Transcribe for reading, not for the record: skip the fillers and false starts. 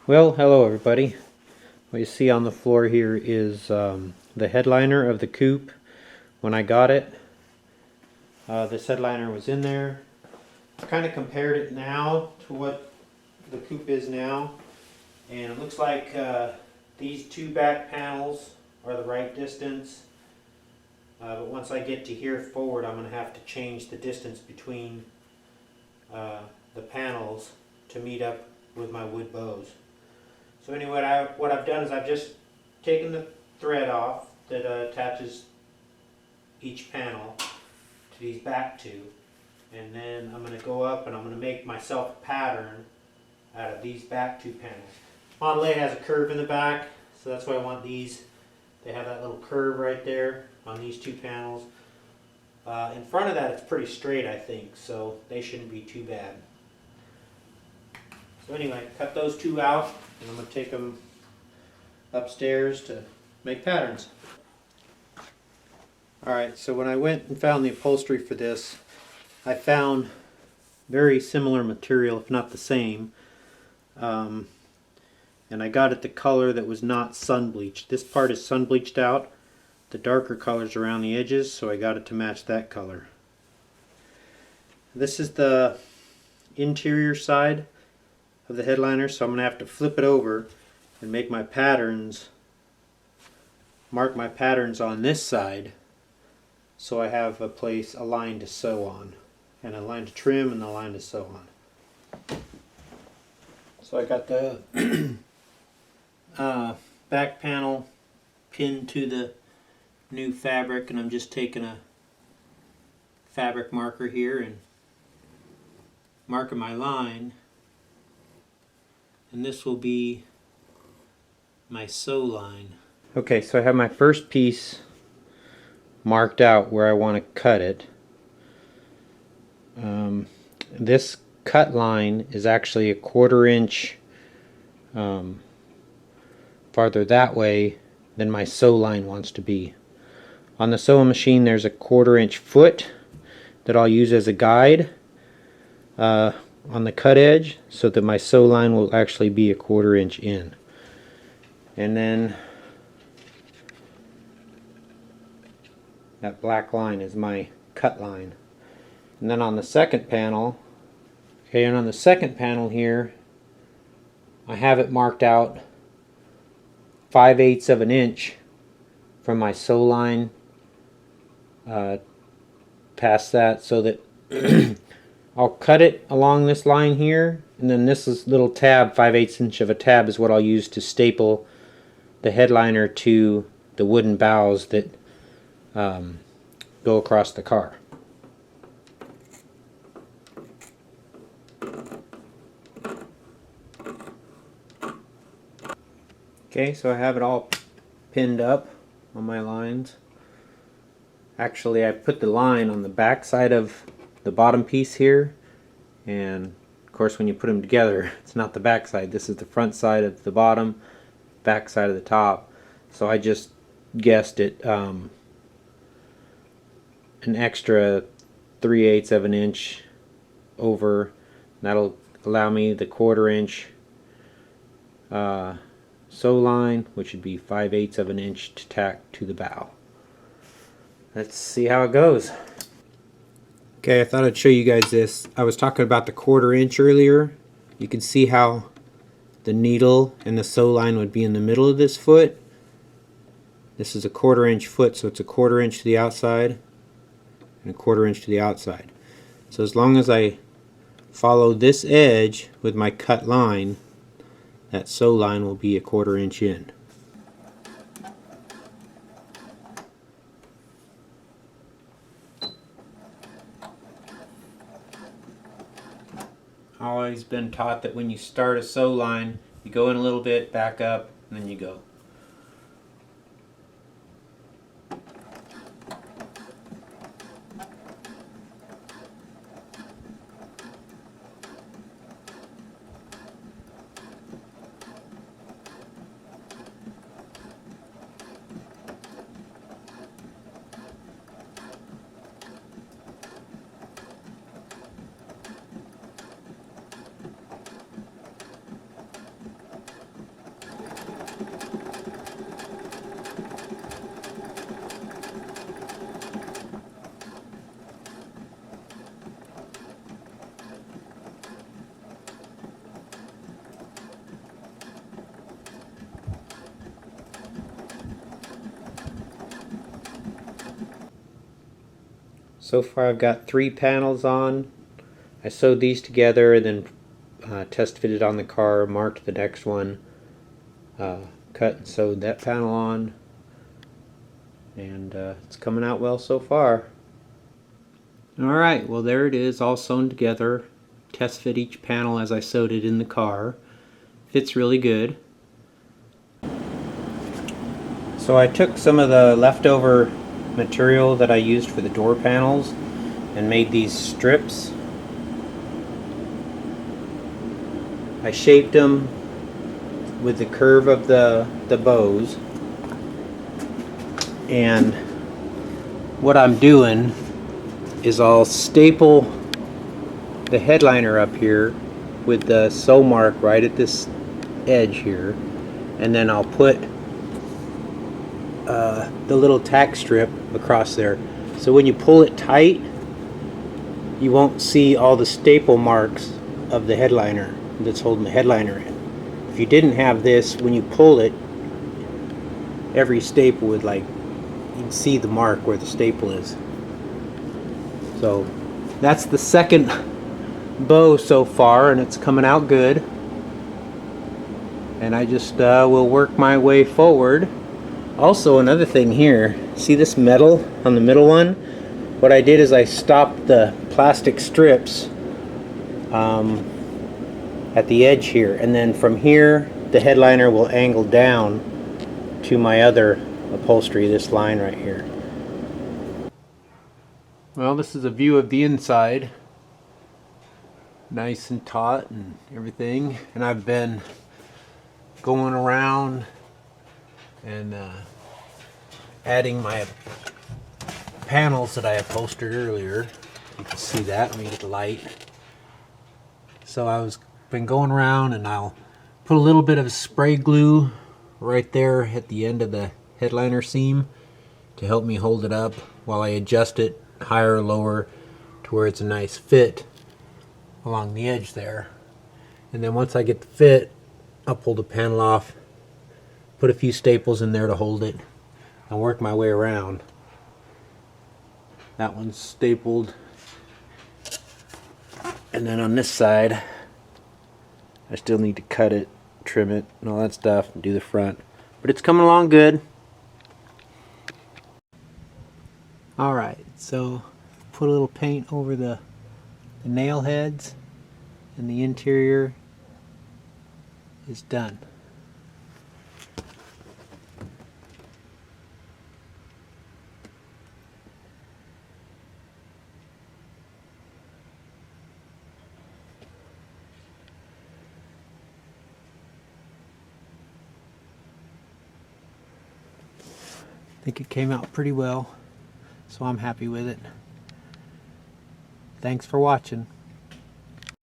Well, hello everybody. What you see on the floor here is the headliner of the coupe. When I got it, this headliner was in there. I kind of compared it now to what the coupe is now, and it looks like these two back panels are the right distance. But once I get to here forward, I'm going to have to change the distance between the panels to meet up with my wood bows. So anyway, what I've done is I've just taken the thread off that attaches each panel to these back two, and then I'm going to go up and I'm going to make myself a pattern out of these back two panels. Model 8 has a curve in the back, so that's why I want these. They have that little curve right there on these two panels. In front of that it's pretty straight, I think, so they shouldn't be too bad. So anyway, cut those two out, and I'm going to take them upstairs to make patterns. Alright, so when I went and found the upholstery for this, I found very similar material, if not the same. And I got it the color that was not sun bleached. This part is sun bleached out, the darker colors around the edges, so I got it to match that color. This is the interior side of the headliner, so I'm going to have to flip it over and make my patterns, mark my patterns on this side, so I have a place, a line to sew on, and a line to trim and a line to sew on. So I got the back panel pinned to the new fabric, and I'm just taking a fabric marker here and marking my line. And this will be my sew line. Okay, so I have my first piece marked out where I want to cut it. This cut line is actually a 1/4 inch farther that way than my sew line wants to be. On the sewing machine there's a 1/4 inch foot that I'll use as a guide on the cut edge, so that my sew line will actually be a 1/4 inch in. And then that black line is my cut line. And then on the second panel, okay, and on the second panel here, I have it marked out 5/8 of an inch from my sew line past that, so that I'll cut it along this line here, and then this is little tab, 5/8 inch of a tab, is what I'll use to staple the headliner to the wooden bows that go across the car. Okay, so I have it all pinned up on my lines. Actually, I put the line on the back side of the bottom piece here, and of course when you put them together it's not the back side. This is the front side of the bottom, back side of the top. So I just guessed it an extra 3/8 of an inch over. That'll allow me the 1/4 inch sew line, which would be 5/8 of an inch to tack to the bow. Let's see how it goes. Okay, I thought I'd show you guys this. I was talking about the 1/4 inch earlier. You can see how the needle and the sew line would be in the middle of this foot. This is a 1/4 inch foot, so it's a 1/4 inch to the outside and a 1/4 inch to the outside. So as long as I follow this edge with my cut line, that sew line will be a 1/4 inch in. Always been taught that when you start a sew line, you go in a little bit, back up, and then you go. So far I've got 3 panels on. I sewed these together and then test fitted on the car, marked the next one, cut and sewed that panel on, and it's coming out well so far. Alright, well there it is, all sewn together. Test fit each panel as I sewed it in the car. Fits really good. So I took some of the leftover material that I used for the door panels and made these strips. I shaped them with the curve of the bows, and what I'm doing is I'll staple the headliner up here with the sew mark right at this edge here, and then I'll put the little tack strip across there, so when you pull it tight you won't see all the staple marks of the headliner that's holding the headliner in. If you didn't have this, when you pull it, every staple would, like, you'd see the mark where the staple is. So that's the second bow so far, and it's coming out good. And I just will work my way forward. Also, another thing here, see this metal on the middle one? What I did is I stopped the plastic strips at the edge here, and then from here the headliner will angle down to my other upholstery, this line right here. Well, this is a view of the inside. Nice and taut and everything, and I've been going around and adding my panels that I upholstered earlier. You can see that. Let me get the light. So I've been going around, and I'll put a little bit of spray glue right there at the end of the headliner seam to help me hold it up while I adjust it higher or lower to where it's a nice fit along the edge there. And then once I get the fit, I'll pull the panel off, put a few staples in there to hold it, and work my way around. That one's stapled, and then on this side I still need to cut it, trim it, and all that stuff, and do the front. But it's coming along good. Alright, so put a little paint over the nail heads, and the interior is done. I think it came out pretty well, so I'm happy with it. Thanks for watching.